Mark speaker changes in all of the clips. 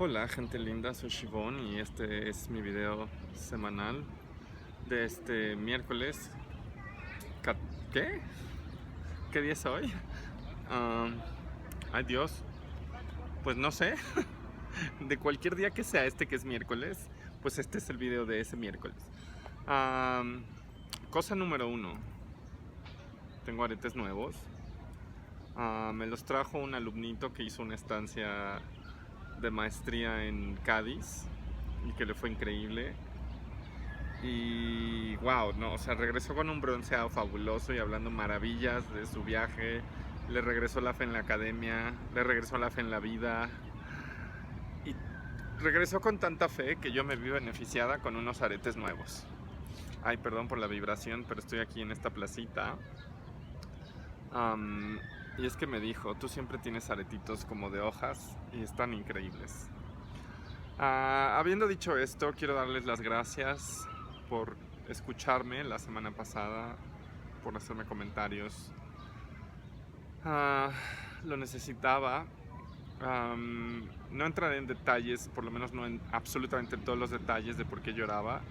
Speaker 1: Hola gente linda, soy Shivon y este es mi video semanal de este miércoles. ca- ¿Qué? ¿Qué día es hoy? Am, Ay Dios, pues no sé. De cualquier día que sea este que es miércoles, pues este es el video de ese miércoles. Am, Cosa número uno, tengo aretes nuevos. Me los trajo un alumnito que hizo una estancia de maestría en Cádiz y que le fue increíble. Y wow, no, o sea, regresó con un bronceado fabuloso y hablando maravillas de su viaje. Le regresó la fe en la academia, le regresó la fe en la vida. Y regresó con tanta fe que yo me vi beneficiada con unos aretes nuevos. Ay, perdón por la vibración, pero estoy aquí en esta placita. Am, y es que me dijo, tú siempre tienes aretitos como de hojas y están increíbles. Habiendo dicho esto, quiero darles las gracias por escucharme la semana pasada, por hacerme comentarios. Ah, lo necesitaba. No entraré en detalles, por lo menos no en absolutamente todos los detalles de por qué lloraba.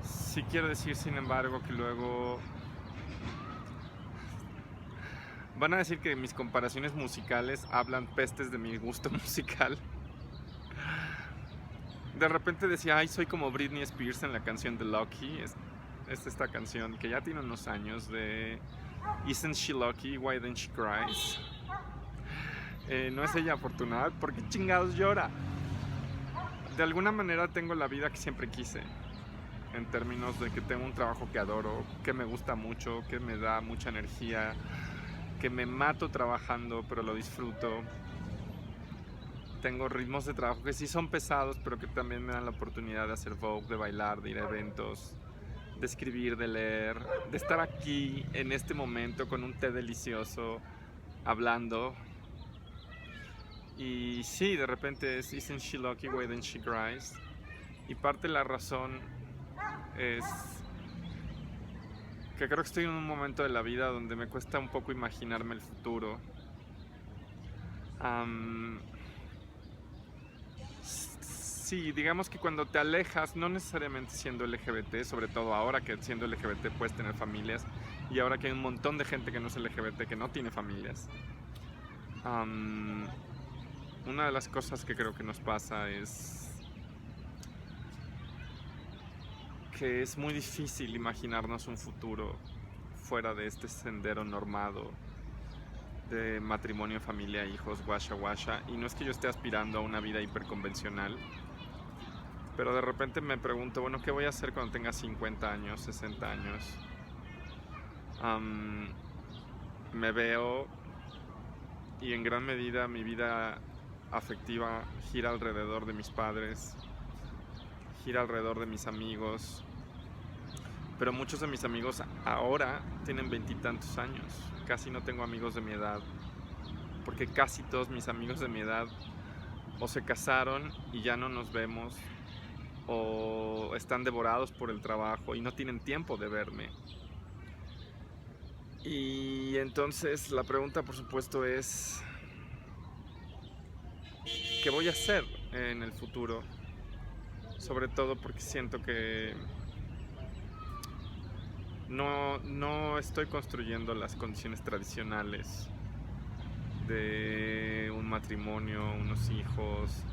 Speaker 1: Sí quiero decir, sin embargo, que luego van a decir que mis comparaciones musicales hablan pestes de mi gusto musical. De repente decía, ay, soy como Britney Spears en la canción de Lucky. Es esta canción que ya tiene unos años de Isn't She Lucky? Why Then She Cries? No es ella afortunada, ¿por qué chingados llora? De alguna manera tengo la vida que siempre quise, en términos de que tengo un trabajo que adoro, que me gusta mucho, que me da mucha energía, que me mato trabajando, pero lo disfruto. Tengo ritmos de trabajo que sí son pesados, pero que también me dan la oportunidad de hacer Vogue, de bailar, de ir a eventos, de escribir, de leer, de estar aquí en este momento con un té delicioso, hablando. Y sí, de repente es Isn't She Lucky? Why Then She Cries? Y parte de la razón es que creo que estoy en un momento de la vida donde me cuesta un poco imaginarme el futuro. Am, sí, digamos que cuando te alejas, no necesariamente siendo LGBT, sobre todo ahora que siendo LGBT puedes tener familias, y ahora que hay un montón de gente que no es LGBT que no tiene familias. Am, una de las cosas que creo que nos pasa es que es muy difícil imaginarnos un futuro fuera de este sendero normado de matrimonio, familia, hijos, washa washa. Y no es que yo esté aspirando a una vida hiperconvencional, pero de repente me pregunto, bueno, ¿qué voy a hacer cuando tenga 50 años, 60 años? Am, Me veo y en gran medida mi vida afectiva gira alrededor de mis padres, gira alrededor de mis amigos, pero muchos de mis amigos ahora tienen veintitantos años. Casi no tengo amigos de mi edad, porque casi todos mis amigos de mi edad o se casaron y ya no nos vemos, o están devorados por el trabajo y no tienen tiempo de verme. Y entonces la pregunta, por supuesto, es ¿qué voy a hacer en el futuro? Sobre todo porque siento que no estoy construyendo las condiciones tradicionales de un matrimonio, unos hijos.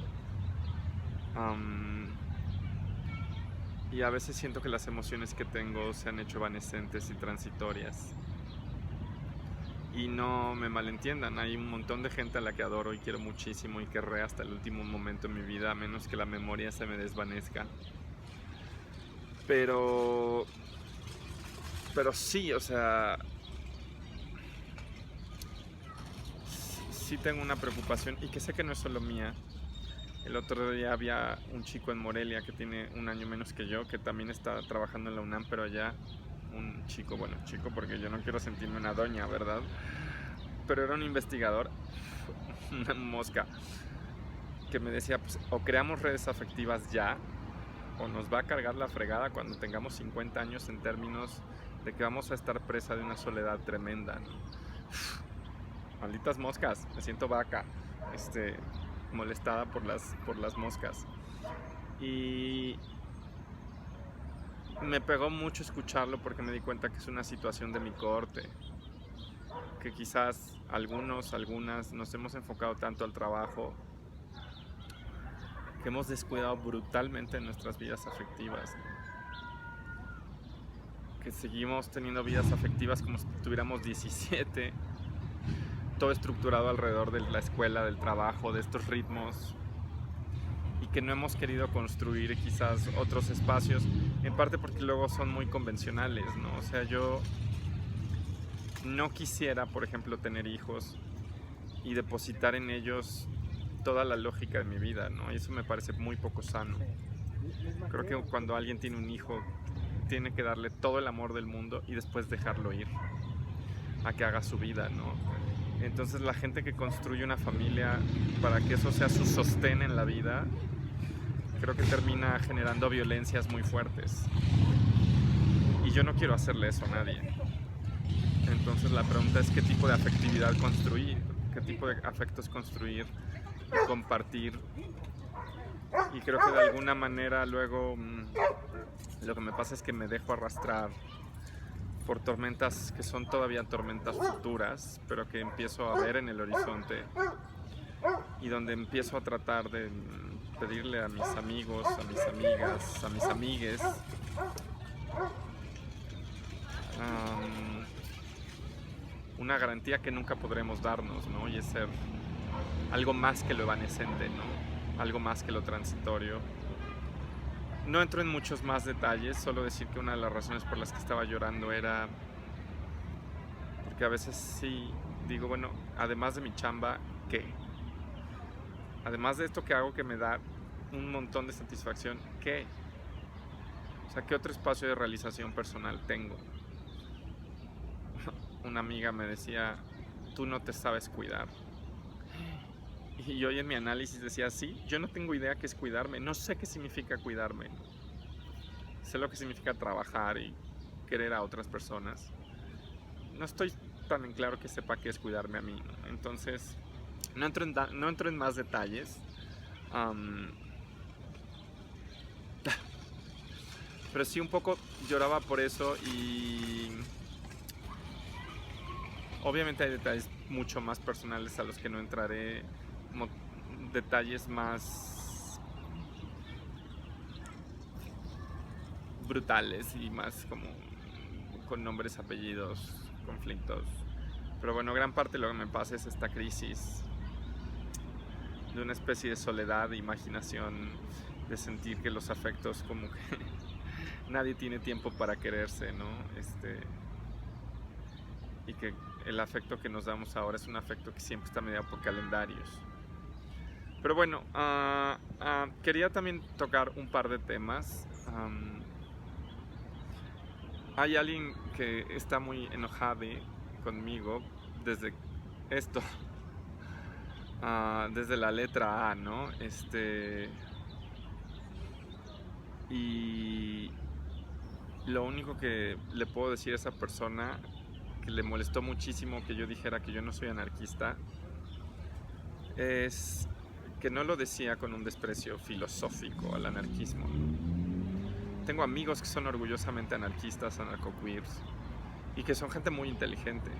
Speaker 1: Y a veces siento que las emociones que tengo se han hecho evanescentes y transitorias. Y no me malentiendan, hay un montón de gente a la que adoro y quiero muchísimo y querré hasta el último momento de mi vida, a menos que la memoria se me desvanezca. Pero, pero sí, o sea, sí tengo una preocupación y que sé que no es solo mía. El otro día había un chico en Morelia que tiene un año menos que yo, que también está trabajando en la UNAM, pero allá un chico, bueno, chico porque yo no quiero sentirme una doña, ¿verdad? Pero era un investigador, una mosca, que me decía, pues o creamos redes afectivas ya, o nos va a cargar la fregada cuando tengamos 50 años en términos de que vamos a estar presa de una soledad tremenda, ¿no? Malditas moscas, me siento vaca. Este, molestada por las moscas. Y me pegó mucho escucharlo porque me di cuenta que es una situación de mi cohorte, que quizás algunas nos hemos enfocado tanto al trabajo que hemos descuidado brutalmente nuestras vidas afectivas, que seguimos teniendo vidas afectivas como si tuviéramos 17, todo estructurado alrededor de la escuela, del trabajo, de estos ritmos, y que no hemos querido construir quizás otros espacios, en parte porque luego son muy convencionales, ¿no? O sea, yo no quisiera, por ejemplo, tener hijos y depositar en ellos toda la lógica de mi vida, ¿no? Y eso me parece muy poco sano. Creo que cuando alguien tiene un hijo, tiene que darle todo el amor del mundo y después dejarlo ir a que haga su vida, ¿no? Entonces la gente que construye una familia para que eso sea su sostén en la vida, creo que termina generando violencias muy fuertes. Y yo no quiero hacerle eso a nadie. Entonces la pregunta es qué tipo de afectividad construir, qué tipo de afectos construir y compartir. Y creo que de alguna manera luego lo que me pasa es que me dejo arrastrar por tormentas que son todavía tormentas futuras, pero que empiezo a ver en el horizonte, y donde empiezo a tratar de pedirle a mis amigos, a mis amigas, a mis amigues una garantía que nunca podremos darnos, ¿no? Y es ser algo más que lo evanescente, ¿no? Algo más que lo transitorio. No entro en muchos más detalles, solo decir que una de las razones por las que estaba llorando era porque a veces sí digo, bueno, además de mi chamba, ¿qué? Además de esto que hago que me da un montón de satisfacción, ¿qué? O sea, ¿qué otro espacio de realización personal tengo? Una amiga me decía, tú no te sabes cuidar. Y yo en mi análisis decía, sí, yo no tengo idea qué es cuidarme, no sé qué significa cuidarme. Sé lo que significa trabajar y querer a otras personas. No estoy tan en claro que sepa qué es cuidarme a mí, ¿no? Entonces, no entro en más detalles. Pero sí un poco lloraba por eso, y obviamente hay detalles mucho más personales a los que no entraré, como detalles más brutales y más como con nombres, apellidos, conflictos. Pero bueno, gran parte de lo que me pasa es esta crisis de una especie de soledad, de imaginación, de sentir que los afectos como que nadie tiene tiempo para quererse, ¿no? Y que el afecto que nos damos ahora es un afecto que siempre está mediado por calendarios. Pero bueno, quería también tocar un par de temas. Hay alguien que está muy enojado conmigo desde esto, desde la letra A, ¿no? Y lo único que le puedo decir a esa persona, que le molestó muchísimo que yo dijera que yo no soy anarquista, es que no lo decía con un desprecio filosófico al anarquismo. Tengo amigos que son orgullosamente anarquistas, anarcoqueers, y que son gente muy inteligente.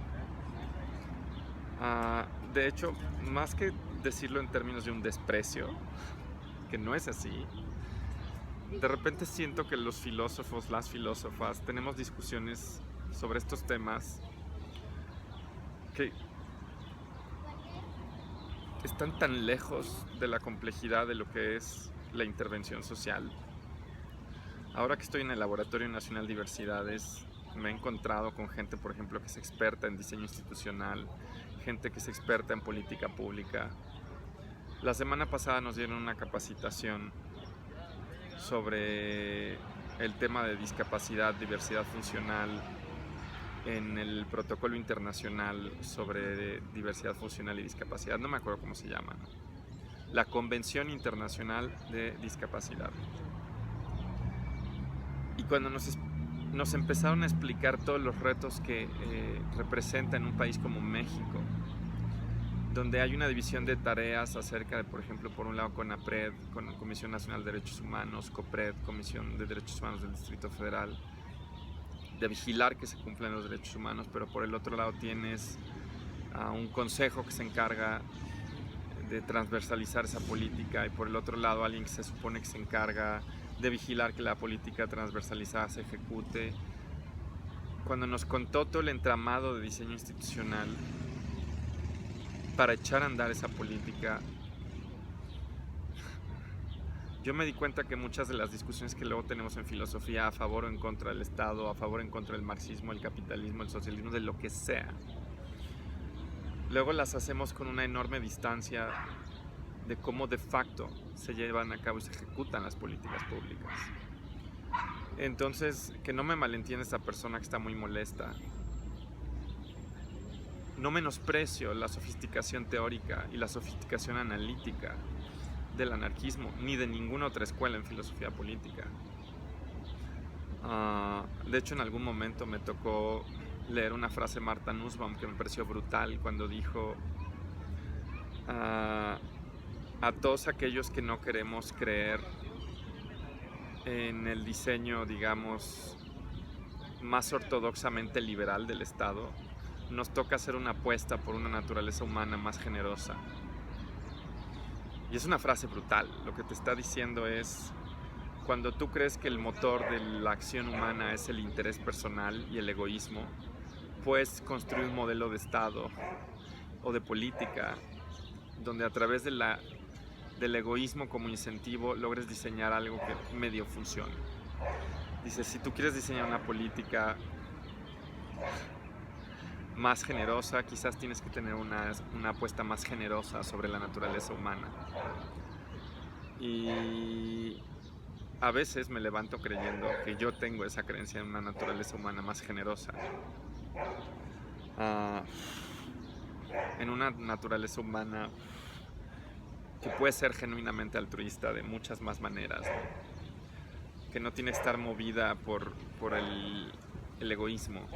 Speaker 1: De hecho, más que decirlo en términos de un desprecio, que no es así, de repente siento que los filósofos, las filósofas, tenemos discusiones sobre estos temas que están tan lejos de la complejidad de lo que es la intervención social. Ahora que estoy en el Laboratorio Nacional de Diversidades, me he encontrado con gente, por ejemplo, que es experta en diseño institucional, gente que es experta en política pública. La semana pasada nos dieron una capacitación sobre el tema de discapacidad, diversidad funcional, en el protocolo internacional sobre diversidad funcional y discapacidad. No me acuerdo cómo se llama, ¿no? La Convención Internacional de Discapacidad. Y cuando nos empezaron a explicar todos los retos que representa en un país como México, donde hay una división de tareas acerca de, por ejemplo, por un lado CONAPRED, con Comisión Nacional de Derechos Humanos, COPRED, Comisión de Derechos Humanos del Distrito Federal, de vigilar que se cumplan los derechos humanos, pero por el otro lado tienes a un consejo que se encarga de transversalizar esa política, y por el otro lado alguien que se supone que se encarga de vigilar que la política transversalizada se ejecute. Cuando nos contó todo el entramado de diseño institucional para echar a andar esa política, yo me di cuenta que muchas de las discusiones que luego tenemos en filosofía a favor o en contra del Estado, a favor o en contra del marxismo, el capitalismo, el socialismo, de lo que sea, luego las hacemos con una enorme distancia de cómo de facto se llevan a cabo y se ejecutan las políticas públicas. Entonces, que no me malentienda esta persona que está muy molesta. No menosprecio la sofisticación teórica y la sofisticación analítica del anarquismo, ni de ninguna otra escuela en filosofía política. De hecho, en algún momento me tocó leer una frase de Martha Nussbaum que me pareció brutal cuando dijo: a todos aquellos que no queremos creer en el diseño, digamos, más ortodoxamente liberal del Estado, nos toca hacer una apuesta por una naturaleza humana más generosa. Y es una frase brutal. Lo que te está diciendo es: cuando tú crees que el motor de la acción humana es el interés personal y el egoísmo, puedes construir un modelo de Estado o de política donde a través del egoísmo como incentivo logres diseñar algo que medio funcione. Dice, si tú quieres diseñar una política más generosa, quizás tienes que tener una apuesta más generosa sobre la naturaleza humana. Y a veces me levanto creyendo que yo tengo esa creencia en una naturaleza humana más generosa, en una naturaleza humana que puede ser genuinamente altruista de muchas más maneras, ¿no? Que no tiene que estar movida por el egoísmo.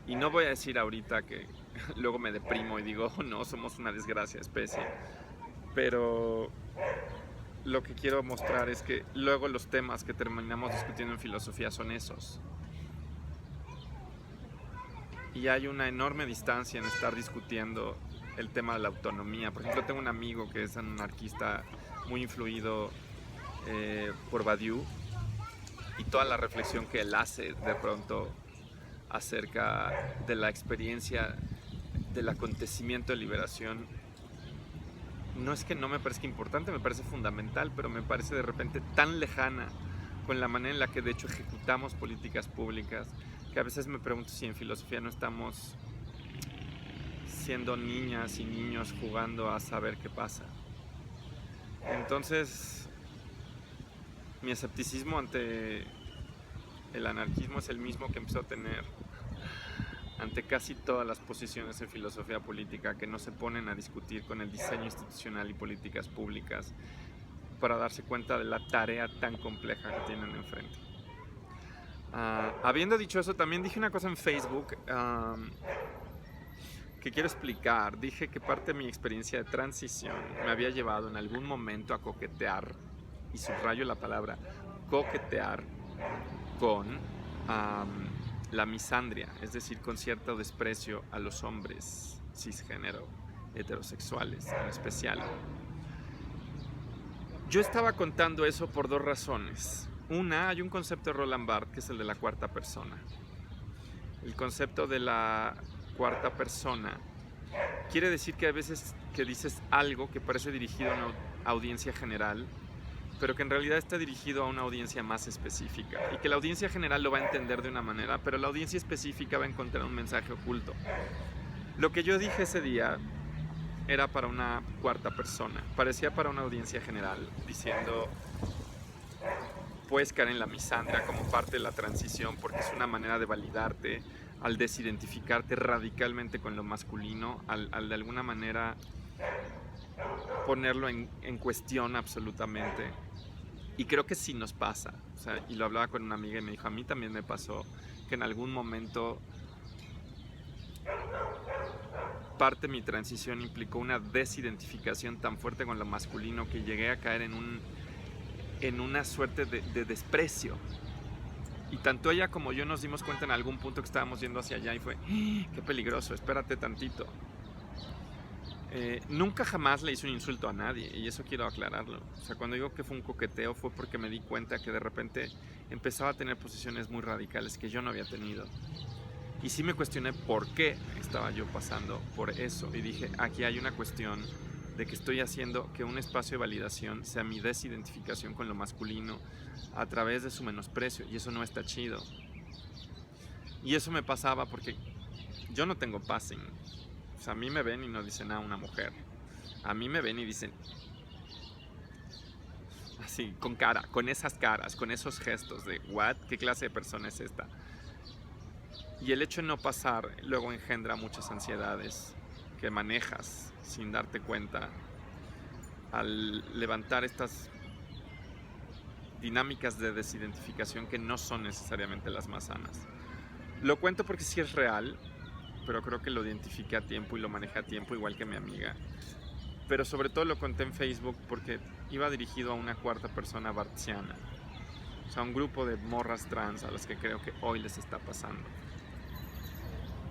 Speaker 1: Y no voy a decir ahorita que luego me deprimo y digo, oh, no, somos una desgracia especie, pero lo que quiero mostrar es que luego los temas que terminamos discutiendo en filosofía son esos. Y hay una enorme distancia en estar discutiendo el tema de la autonomía. Por ejemplo, tengo un amigo que es un anarquista muy influido por Badiou, y toda la reflexión que él hace de pronto acerca de la experiencia del acontecimiento de liberación, no es que no me parezca importante, me parece fundamental, pero me parece de repente tan lejana con la manera en la que de hecho ejecutamos políticas públicas, que a veces me pregunto si en filosofía no estamos siendo niñas y niños jugando a saber qué pasa. Entonces, mi escepticismo ante el anarquismo es el mismo que empezó a tener ante casi todas las posiciones en filosofía política que no se ponen a discutir con el diseño institucional y políticas públicas para darse cuenta de la tarea tan compleja que tienen enfrente. Habiendo dicho eso, también dije una cosa en Facebook que quiero explicar. Dije que parte de mi experiencia de transición me había llevado en algún momento a coquetear, y subrayo la palabra coquetear, con la misandria, es decir, con cierto desprecio a los hombres cisgénero, heterosexuales en especial. Yo estaba contando eso por dos razones. Una, hay un concepto de Roland Barthes que es el de la cuarta persona. El concepto de la cuarta persona quiere decir que a veces que dices algo que parece dirigido a una audiencia general, pero que en realidad está dirigido a una audiencia más específica, y que la audiencia general lo va a entender de una manera, pero la audiencia específica va a encontrar un mensaje oculto. Lo que yo dije ese día era para una cuarta persona, parecía para una audiencia general, diciendo: puedes caer en la misandria como parte de la transición porque es una manera de validarte al desidentificarte radicalmente con lo masculino, al de alguna manera ponerlo en cuestión absolutamente. Y creo que sí nos pasa, o sea, y lo hablaba con una amiga y me dijo, a mí también me pasó que en algún momento parte de mi transición implicó una desidentificación tan fuerte con lo masculino que llegué a caer en una suerte de desprecio. Y tanto ella como yo nos dimos cuenta en algún punto que estábamos yendo hacia allá y fue, qué peligroso, espérate tantito. Nunca jamás le hice un insulto a nadie, y eso quiero aclararlo. O sea, cuando digo que fue un coqueteo fue porque me di cuenta que de repente empezaba a tener posiciones muy radicales que yo no había tenido. Y sí me cuestioné por qué estaba yo pasando por eso. Y dije, aquí hay una cuestión de que estoy haciendo que un espacio de validación sea mi desidentificación con lo masculino a través de su menosprecio. Y eso no está chido. Y eso me pasaba porque yo no tengo passing. O sea, a mí me ven y no dicen, una mujer. A mí me ven y dicen, así, con cara, con esas caras, con esos gestos de, ¿what? ¿Qué clase de persona es esta? Y el hecho de no pasar luego engendra muchas ansiedades que manejas sin darte cuenta al levantar estas dinámicas de desidentificación que no son necesariamente las más sanas. Lo cuento porque sí es real, pero creo que lo identifiqué a tiempo y lo manejé a tiempo, igual que mi amiga. Pero sobre todo lo conté en Facebook porque iba dirigido a una cuarta persona bartziana. O sea, un grupo de morras trans a las que creo que hoy les está pasando.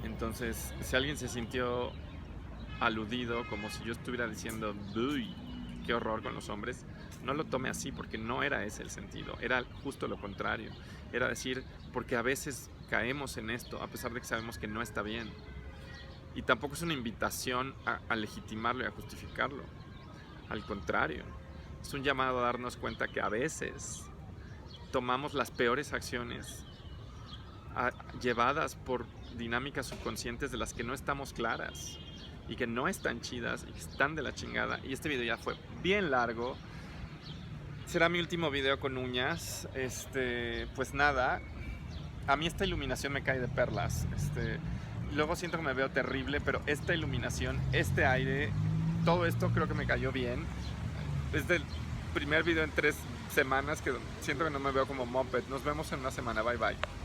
Speaker 1: Entonces, si alguien se sintió aludido, como si yo estuviera diciendo, uy, qué horror con los hombres, no lo tome así, porque no era ese el sentido, era justo lo contrario. Era decir, porque a veces caemos en esto, a pesar de que sabemos que no está bien. Y tampoco es una invitación a legitimarlo y a justificarlo. Al contrario, es un llamado a darnos cuenta que a veces tomamos las peores acciones llevadas por dinámicas subconscientes de las que no estamos claras y que no están chidas y que están de la chingada. Y este video ya fue bien largo. Será mi último video con uñas. Pues nada, a mí esta iluminación me cae de perlas. Luego siento que me veo terrible, pero esta iluminación, este aire, todo esto creo que me cayó bien. Es el primer video en 3 semanas que siento que no me veo como moped. Nos vemos en una semana. Bye bye.